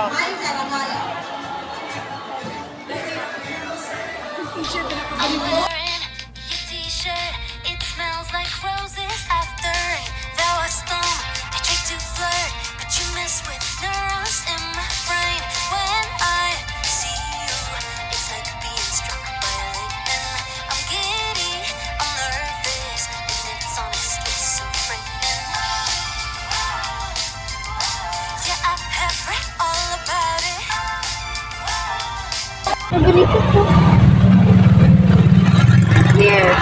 Wow. I'm wearing your t-shirt. It smells like roses after rain. Though I storm, I try to flirt, but you mess with neurons in my brain. When I see you, it's like being struck by lightning. I'm giddy, I'm nervous, and it's honestly so frightening. Yeah, I have read all about it. Yes.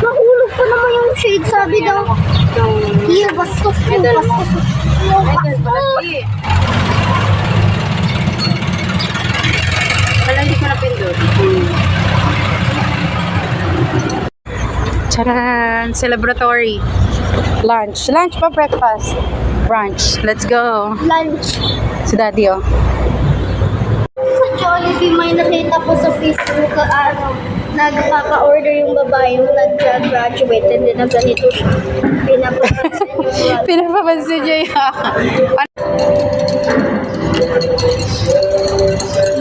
Mahulog pa naman yung shade, sabi daw. Iya, bastos ko. Bastos ko. Wala, hindi ko napindot. Charan! Celebratory. Lunch. Lunch pa breakfast? Brunch. Let's go. Lunch. Si Daddy, oh. Sa Jollibee, may nakita ko sa Facebook, nagpapa-order yung babae yung nag-graduate and then ganito siya. Pinapapansin yung wala. Pinapapansin niya yun.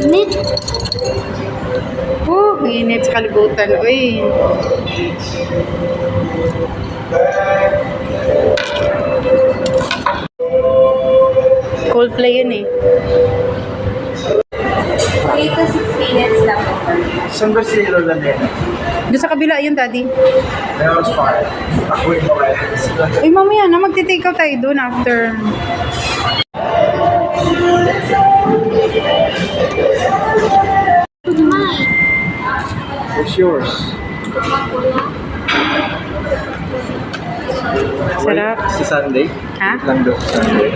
Nit. Init sa kalibutan. Uy. Coldplay yun eh. 3 to 6 minutes lang. Saan ba si Lola Nena? Doon sa kabila yun, Daddy. Meron sa fire. Ako yung mga Uy, mamaya na. Magti-take out tayo doon after. It's yours. Sarap. Si Sunday? Ha? Lang doon si Sunday.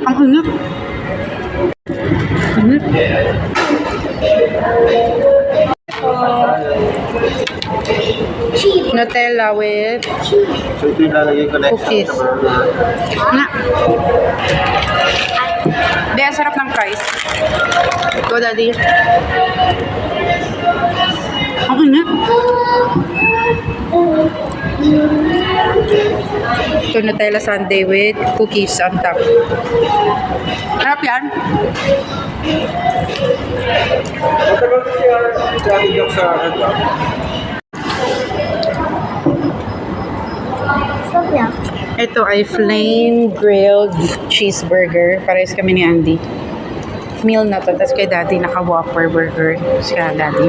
Ang init. Nutella with So ito yung lalagay ko next cookies. time sa burger. Nga. Di, ang sarap ng fries. Go, Daddy. Ang init. Ito Nutella sundae with cookies on top. Sarap yan. Matagal ko siya nagkakigak sa ano. Stop niya. Ito ay flame grilled cheeseburger. Parehas kami ni Andy. Meal na to. Tapos kay Daddy naka-Whopper burger. Tapos kay Daddy.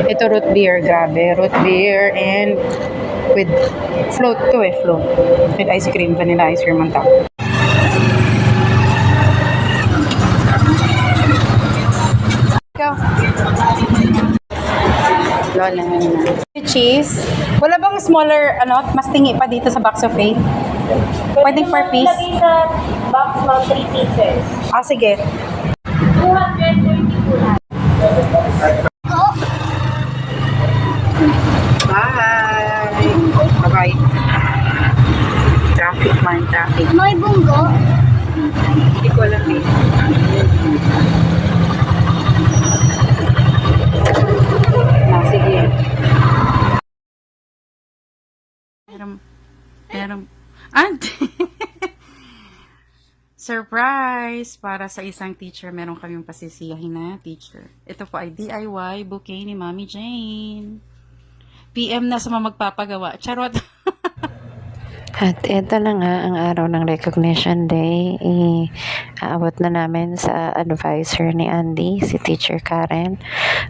Ito root beer. Grabe. Root beer and with float to eh. Float. With ice cream. Vanilla ice cream on top. Ikaw. Lola na. Cheese. Wala bang smaller, mas tingi pa dito sa box of 8? Pwedeng per piece? Lagay sa box mo 3 pieces. Ah, sige. 230 po lahat. Bye! Bye-bye. Traffic man, traffic. May bunggo. Hindi ko alam eh. Sige. Meron. Surprise! Para sa isang teacher, meron kaming pasisiyahin na teacher. Ito po ay DIY bouquet ni Mami Jane. PM na sa mga magpapagawa. Charot! At ito na nga ang araw ng Recognition Day. Aabot na namin sa advisor ni Andy, si Teacher Karen.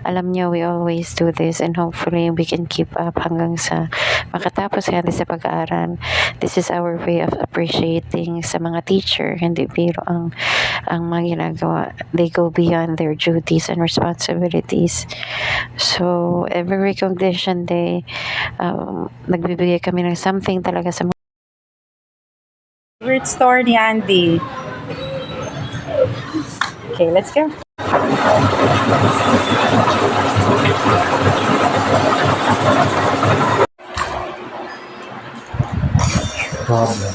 Alam niyo, we always do this and hopefully we can keep up hanggang sa makatapos natin sa pag-aaral. This is our way of appreciating sa mga teacher. Hindi biro ang mga ginagawa. They go beyond their duties and responsibilities. So, every Recognition Day, nagbibigay kami ng something talaga sa Favorite store ni Andy. Okay, let's go. Problem.